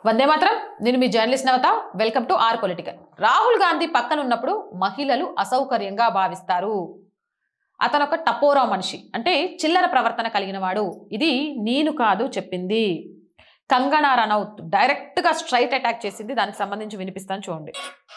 వందే మాత్రం. నేను మీ journalist Navata. Welcome to R political. Rahul Gandhi పక్కన ఉన్నప్పుడు మహిళలు అసౌకర్యంగా భావిస్తారు. అతను ఒక టపోరా మనిషి, అంటే చిల్లర ప్రవర్తన కలిగిన వాడు. ఇది నేను కాదు చెప్పింది, కంగనా రనౌత్ డైరెక్ట్ గా స్ట్రైట్ అటాక్ చేసింది. దానికి సంబంధించి వినిపిస్తాను చూడండి.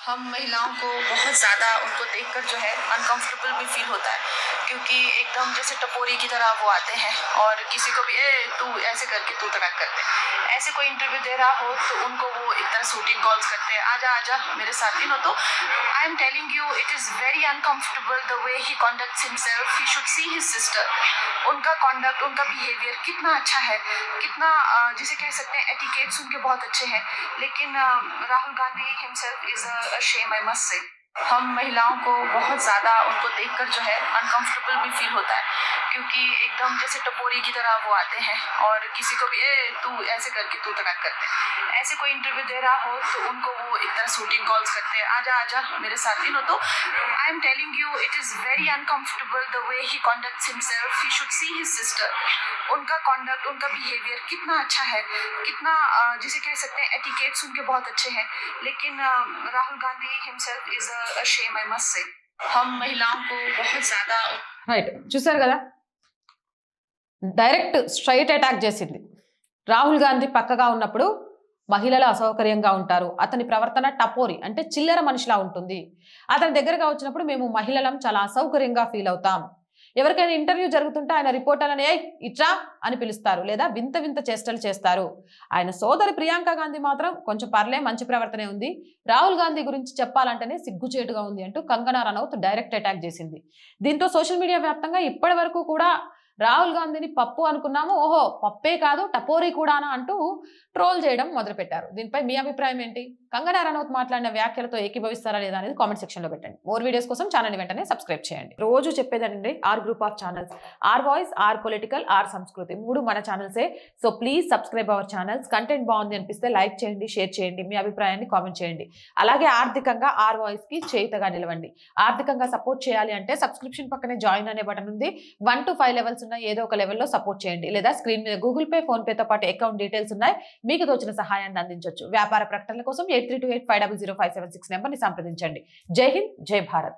हम महिलाओं को बहुत ज़्यादा उनको देखकर जो है अनकंफर्टेबल भी फील होता है, क्योंकि एकदम जैसे टपोरी की तरह वो आते हैं और किसी को भी तू ऐसे करके तू तड़क करते हैं। ऐसे कोई इंटरव्यू दे रहा हो तो उनको वो एक तरह शूटिंग कॉल्स करते हैं, आजा आजा मेरे साथ ही नो। तो I am telling you it is very uncomfortable the way he conducts himself. He should see his sister. उनका कॉन्डक्ट, उनका बिहेवियर कितना अच्छा है, कितना जिसे कह सकते हैं एटिकेट्स उनके बहुत अच्छे हैं। लेकिन Rahul Gandhi himself is a shame, I must say. हम महिलाओं को बहुत ज़्यादा उनको देखकर जो है अनकंफर्टेबल भी फील होता है, क्योंकि एकदम जैसे टपोरी की तरह वो आते हैं और किसी को भी तू ऐसे करके तू तड़क करते हैं। ऐसे कोई इंटरव्यू दे रहा हो तो उनको वो एक तरह शूटिंग कॉल्स करते हैं, आजा आजा मेरे साथ ही नो। तो I am telling you it is very uncomfortable the way he conducts himself. He should see his sister. उनका कॉन्डक्ट, उनका बिहेवियर कितना अच्छा है, कितना जिसे कह सकते हैं एटिकेट्स उनके बहुत अच्छे हैं। लेकिन Rahul Gandhi himself is a shame, I must say. हम महिलाओं को बहुत ज़्यादा రైట్, చూసారు కదా, డైరెక్ట్ స్ట్రైట్ అటాక్ చేసింది. రాహుల్ గాంధీ పక్కగా ఉన్నప్పుడు మహిళలు అసౌకర్యంగా ఉంటారు, అతని ప్రవర్తన టపోరి అంటే చిల్లర మనిషిలా ఉంటుంది, అతని దగ్గరగా వచ్చినప్పుడు మేము మహిళలం చాలా అసౌకర్యంగా ఫీల్ అవుతాం. ఎవరికైనా ఇంటర్వ్యూ జరుగుతుంటే ఆయన రిపోర్టర్లని ఇట్రా అని పిలుస్తారు, లేదా వింత వింత చేష్టలు చేస్తారు. ఆయన సోదరి ప్రియాంక గాంధీ మాత్రం కొంచెం పర్లే, మంచి ప్రవర్తనే ఉంది, రాహుల్ గాంధీ గురించి చెప్పాలంటేనే సిగ్గుచేటుగా ఉంది అంటూ కంగనా రనౌత్ డైరెక్ట్ అటాక్ చేసింది. దీంతో సోషల్ మీడియా వ్యాప్తంగా ఇప్పటి వరకు కూడా రాహుల్ గాంధీని పప్పు అనుకున్నాము, ఓహో పప్పే కాదు టపోరీ కూడానా అంటూ ట్రోల్ చేయడం మొదలుపెట్టారు. దీనిపై మీ అభిప్రాయం ఏంటి? కంగనా రనౌత్ మాట్లాడిన వ్యాఖ్యలతో ఏకీభవిస్తారా లేదా అనేది కామెంట్ సెక్షన్ లో పెట్టండి. మోర్ వీడియోస్ కోసం ఛానల్ వెంటనే సబ్స్క్రైబ్ చేయండి. రోజు చెప్పేదండి, R group of channels, R voice, R political, R Sanskriti, మూడు మన ఛానల్సే. So please subscribe our channels. Content బాగుంది అనిపిస్తే లైక్ చేయండి, షేర్ చేయండి, మీ అభిప్రాయాన్ని కామెంట్ చేయండి. అలాగే ఆర్థికంగా ఆర్ వాయిస్ కి చేయుతగా నిలవండి. ఆర్థికంగా సపోర్ట్ చేయాలి అంటే సబ్స్క్రిప్షన్ పక్కనే జాయిన్ అనే బటన్ ఉంది. 1 to 5 లెవెల్స్ ఉన్నాయి, ఏదో ఒక లెవెల్లో సపోర్ట్ చేయండి. లేదా స్క్రీన్ మీద గూగుల్ పే, ఫోన్ పేతో పాటు అకౌంట్ డీటెయిల్స్ ఉన్నాయి, మీకు తోచిన సహాయాన్ని అందించవచ్చు. వ్యాపార ప్రకటనల కోసం 8328500576 నెంబర్ని సంప్రదించండి. జై హింద్, జై భారత్.